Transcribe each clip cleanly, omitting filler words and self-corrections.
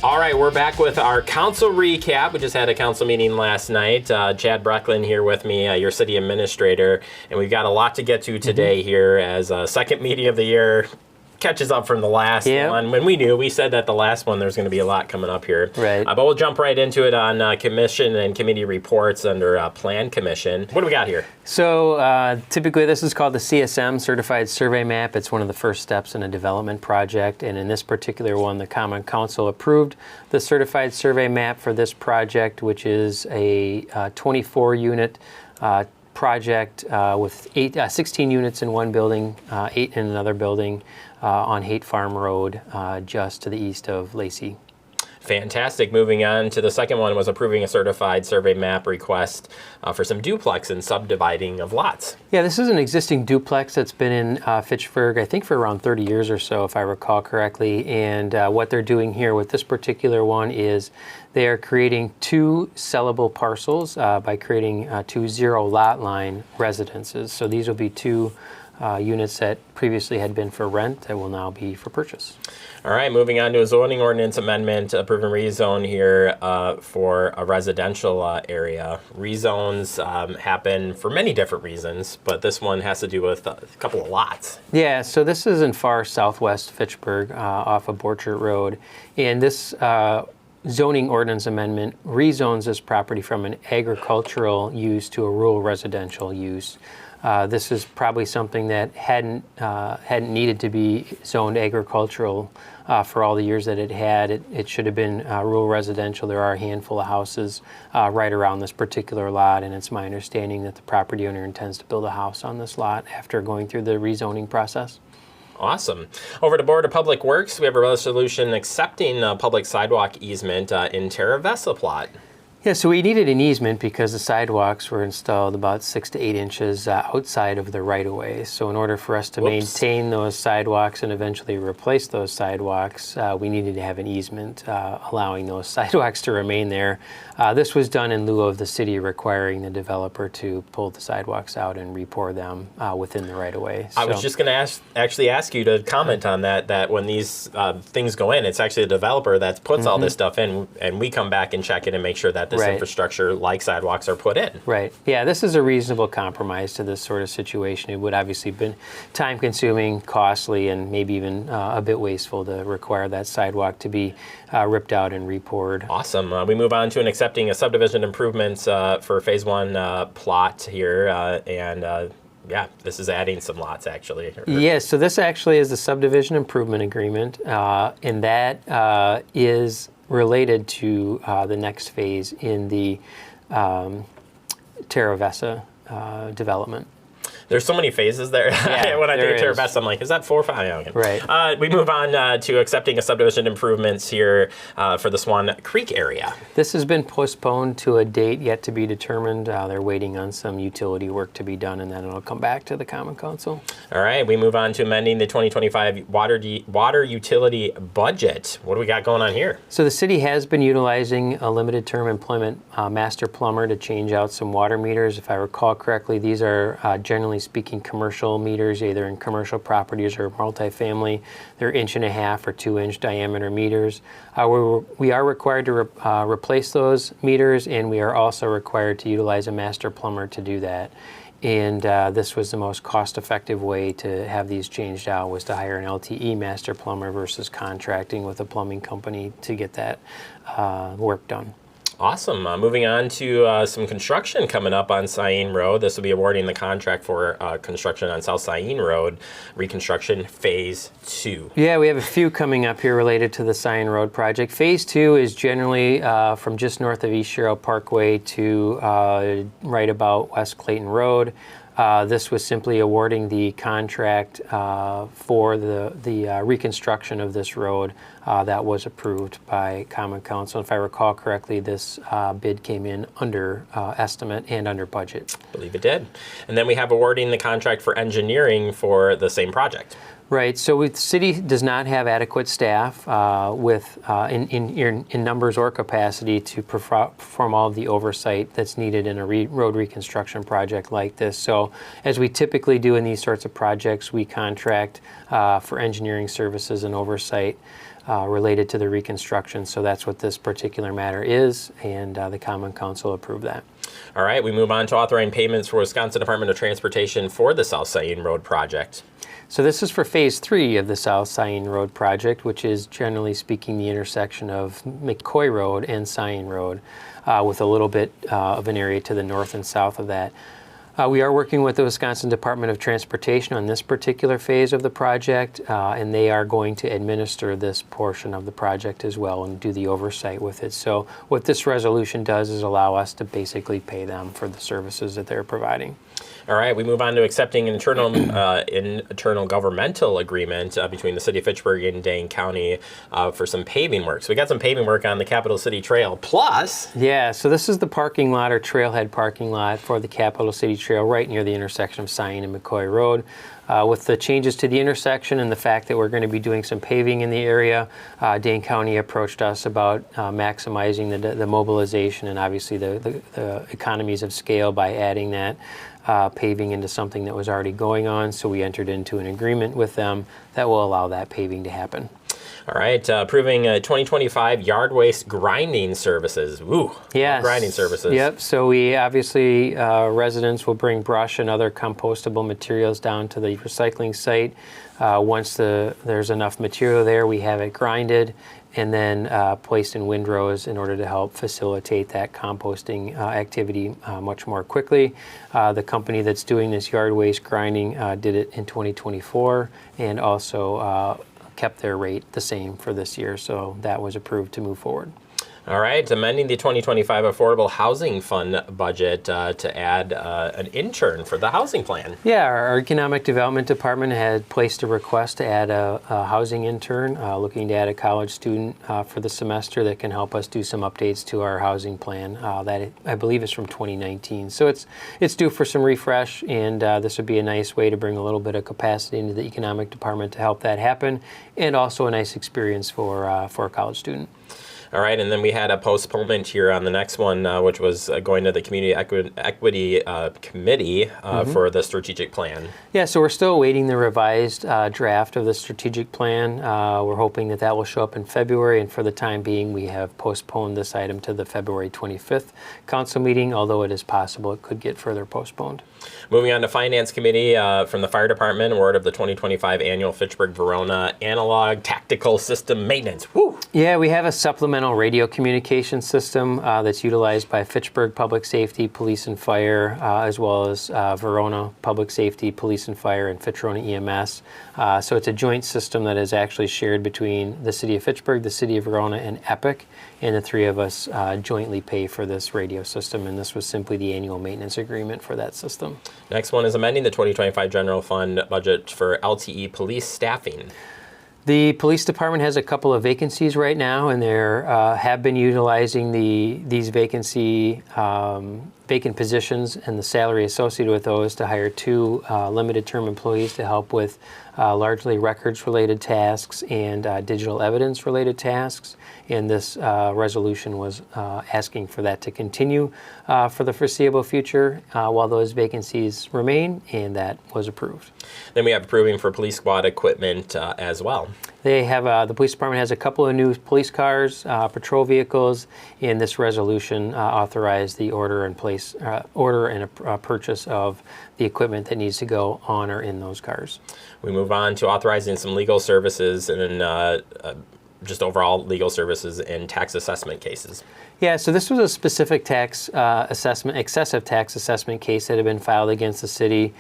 All right, we're back with our council recap. We just had a council meeting last night. Chad Brecklin here with me, your city administrator, and we've got a lot to get to today here as a second meeting of the year catches up from the last one. When we said that the last one there's going to be a lot coming up here. Right. But we'll jump right into it on commission and committee reports under Plan Commission. What do we got here? So typically this is called the CSM, Certified Survey Map. It's one of the first steps in a development project. And in this particular one, the Common Council approved the Certified Survey Map for this project, which is a 24-unit project with 16 units in one building, 8 in another building on Haight Farm Road, just to the east of Lacey. Fantastic. Moving on to the second one was approving a certified survey map request for some duplex and subdividing of lots. Yeah, this is an existing duplex that's been in Fitchburg, I think for around 30 years or so, if I recall correctly. And what they're doing here with this particular one is they are creating 2 sellable parcels by creating 2 zero lot line residences. So these will be 2 units that previously had been for rent that will now be for purchase. All right, moving on to a zoning ordinance amendment, approving rezone here for a residential area. Rezones happen for many different reasons, but this one has to do with a couple of lots. Yeah, so this is in far southwest Fitchburg off of Borchert Road. And this zoning ordinance amendment rezones this property from an agricultural use to a rural residential use. This is probably something that hadn't needed to be zoned agricultural for all the years that it had. It should have been rural residential. There are a handful of houses right around this particular lot, and it's my understanding that the property owner intends to build a house on this lot after going through the rezoning process. Awesome. Over to Board of Public Works, we have a resolution accepting public sidewalk easement in Terra Vesa plot. Yeah, so we needed an easement because the sidewalks were installed about 6 to 8 inches outside of the right-of-way. So in order for us to maintain those sidewalks and eventually replace those sidewalks, we needed to have an easement allowing those sidewalks to remain there. This was done in lieu of the city requiring the developer to pull the sidewalks out and re-pour them within the right-of-way. I was just going to actually ask you to comment on that when these things go in, it's actually the developer that puts all this stuff in, and we come back and check it and make sure that this infrastructure like sidewalks are put in. Right. Yeah, this is a reasonable compromise to this sort of situation. It would obviously have been time-consuming, costly, and maybe even a bit wasteful to require that sidewalk to be ripped out and re-poured. Awesome. We move on to accepting a subdivision improvements for Phase 1 plot here, yeah, this is adding some lots, actually. Yes, so this actually is a subdivision improvement agreement, and that is related to the next phase in the Terra Vesa development. There's so many phases there. Yeah, when I think of Terra Vesa, I'm like, is that 4 or 5? Okay. Right. We move on to accepting a subdivision improvements here for the Swan Creek area. This has been postponed to a date yet to be determined. They're waiting on some utility work to be done, and then it'll come back to the Common Council. All right. We move on to amending the 2025 water utility budget. What do we got going on here? So the city has been utilizing a limited term employment master plumber to change out some water meters. If I recall correctly, these are generally speaking commercial meters, either in commercial properties or multifamily. They're 1.5 or 2-inch diameter meters. We are required to replace those meters, and we are also required to utilize a master plumber to do that. And this was the most cost-effective way to have these changed out, was to hire an LTE master plumber versus contracting with a plumbing company to get that work done. Awesome. Moving on to some construction coming up on Sain Road. This will be awarding the contract for construction on South Sain Road, reconstruction Phase 2. Yeah, we have a few coming up here related to the Sain Road project. Phase 2 is generally from just north of East Sherrill Parkway to right about West Clayton Road. This was simply awarding the contract for the reconstruction of this road that was approved by Common Council. If I recall correctly, this bid came in under estimate and under budget. I believe it did. And then we have awarding the contract for engineering for the same project. Right. So the city does not have adequate staff in numbers or capacity to perform all of the oversight that's needed in a road reconstruction project like this. So as we typically do in these sorts of projects, we contract for engineering services and oversight related to the reconstruction. So that's what this particular matter is, and the Common Council approved that. All right, we move on to authorizing payments for Wisconsin Department of Transportation for the South Scion Road project. So this is for phase 3 of the South Scion Road project, which is generally speaking the intersection of McCoy Road and Scion Road, with a little bit of an area to the north and south of that. We are working with the Wisconsin Department of Transportation on this particular phase of the project, and they are going to administer this portion of the project as well and do the oversight with it. So what this resolution does is allow us to basically pay them for the services that they're providing. All right, we move on to accepting an internal governmental agreement between the City of Fitchburg and Dane County for some paving work. So we got some paving work on the Capital City Trail. Plus, yeah, so this is the parking lot or trailhead parking lot for the Capital City Trail right near the intersection of Scion and McCoy Road. With the changes to the intersection and the fact that we're going to be doing some paving in the area, Dane County approached us about maximizing the mobilization and obviously the economies of scale by adding that paving into something that was already going on. So we entered into an agreement with them that will allow that paving to happen. All right, approving 2025 yard waste grinding services. Ooh, yes. Grinding services. Yep, so we obviously, residents will bring brush and other compostable materials down to the recycling site. Once there's enough material there, we have it grinded and then placed in windrows in order to help facilitate that composting activity much more quickly. The company that's doing this yard waste grinding did it in 2024 and also kept their rate the same for this year, so that was approved to move forward. All right, amending the 2025 Affordable Housing Fund budget to add an intern for the housing plan. Yeah, our Economic Development Department had placed a request to add a housing intern, looking to add a college student for the semester that can help us do some updates to our housing plan that I believe is from 2019. So it's due for some refresh, and this would be a nice way to bring a little bit of capacity into the Economic Department to help that happen, and also a nice experience for a college student. All right, and then we had a postponement here on the next one, which was going to the Community Equity Committee for the strategic plan. Yeah, so we're still awaiting the revised draft of the strategic plan. We're hoping that will show up in February, and for the time being, we have postponed this item to the February 25th council meeting, although it is possible it could get further postponed. Moving on to Finance Committee, from the Fire Department, award of the 2025 annual Fitchburg Verona Analog Tactical System Maintenance. Woo! Yeah, we have a supplemental radio communication system that's utilized by Fitchburg Public Safety, Police and Fire, as well as Verona Public Safety, Police and Fire, and Fitchburg EMS. So it's a joint system that is actually shared between the City of Fitchburg, the City of Verona, and EPIC, and the three of us jointly pay for this radio system, and this was simply the annual maintenance agreement for that system. Next one is amending the 2025 general fund budget for LTE police staffing. The police department has a couple of vacancies right now, and they have been utilizing these vacant positions and the salary associated with those to hire 2 limited term employees to help with largely records-related tasks and digital evidence-related tasks. And this resolution was asking for that to continue for the foreseeable future while those vacancies remain, and that was approved. Then we have approving for police squad equipment as well. They have the police department has a couple of new police cars, patrol vehicles, and this resolution authorized the order and purchase of the equipment that needs to go on or in those cars. We move on to authorizing some legal services and just overall legal services in tax assessment cases. Yeah, so this was a specific tax excessive tax assessment case that had been filed against the city.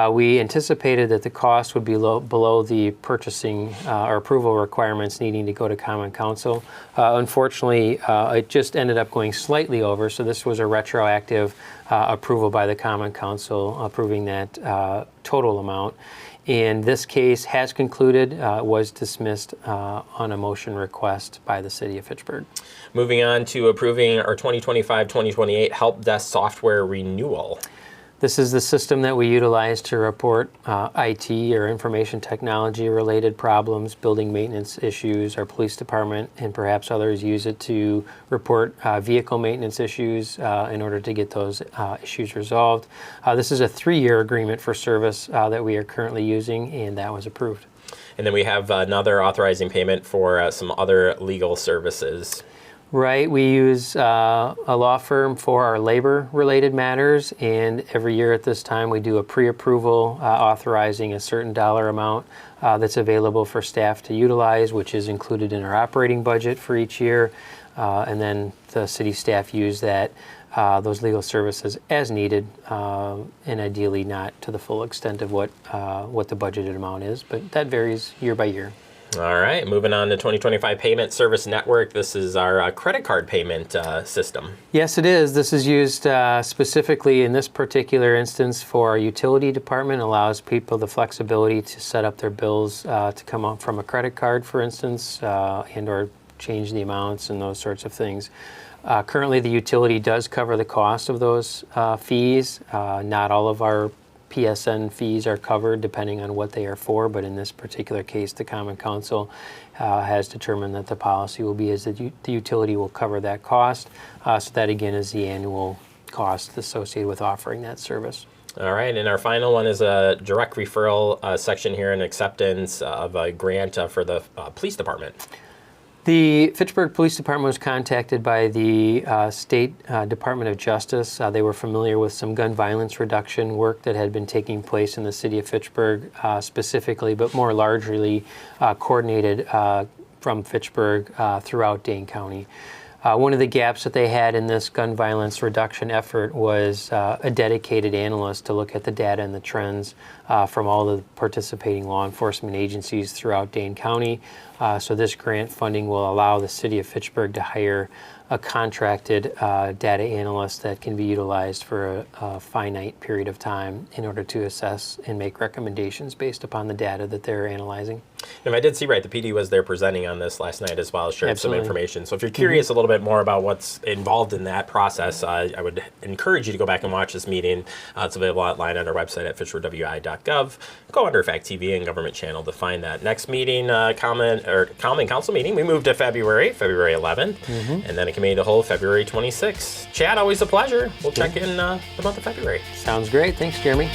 We anticipated that the cost would be below the purchasing or approval requirements needing to go to Common Council. Unfortunately, it just ended up going slightly over, so this was a retroactive approval by the Common Council, approving that total amount. And this case has concluded, was dismissed on a motion request by the City of Fitchburg. Moving on to approving our 2025-2028 help desk software renewal. This is the system that we utilize to report IT or information technology related problems, building maintenance issues. Our police department and perhaps others use it to report vehicle maintenance issues in order to get those issues resolved. This is a 3-year agreement for service that we are currently using, and that was approved. And then we have another authorizing payment for some other legal services. Right, we use a law firm for our labor-related matters, and every year at this time we do a pre-approval authorizing a certain dollar amount that's available for staff to utilize, which is included in our operating budget for each year, and then the city staff use that those legal services as needed, and ideally not to the full extent of what the budgeted amount is, but that varies year by year. All right, moving on to 2025 Payment Service Network. This is our credit card payment system. Yes, it is. This is used specifically in this particular instance for our utility department. Allows people the flexibility to set up their bills to come up from a credit card, for instance, and or change the amounts and those sorts of things. Currently, the utility does cover the cost of those fees. Not all of our PSN fees are covered depending on what they are for, but in this particular case, the Common Council has determined that the policy will be as the utility will cover that cost. So that again is the annual cost associated with offering that service. All right, and our final one is a direct referral section here in acceptance of a grant for the police department. The Fitchburg Police Department was contacted by the State Department of Justice. They were familiar with some gun violence reduction work that had been taking place in the city of Fitchburg specifically, but more largely coordinated from Fitchburg throughout Dane County. One of the gaps that they had in this gun violence reduction effort was a dedicated analyst to look at the data and the trends from all the participating law enforcement agencies throughout Dane County. So this grant funding will allow the city of Fitchburg to hire a contracted data analyst that can be utilized for a finite period of time in order to assess and make recommendations based upon the data that they're analyzing. And I did see, right, the PD was there presenting on this last night as well, shared some Absolutely. information. So if you're curious a little bit more about what's involved in that process, I would encourage you to go back and watch this meeting. It's available online on our website at fitchburgwi.gov. Go under Fact TV and Government Channel to find that. Next meeting, Common Council meeting, we moved to February 11th, and then a committee of the whole, February 26th. Chad, always a pleasure. We'll check in the month of February. Sounds great. Thanks, Jeremy.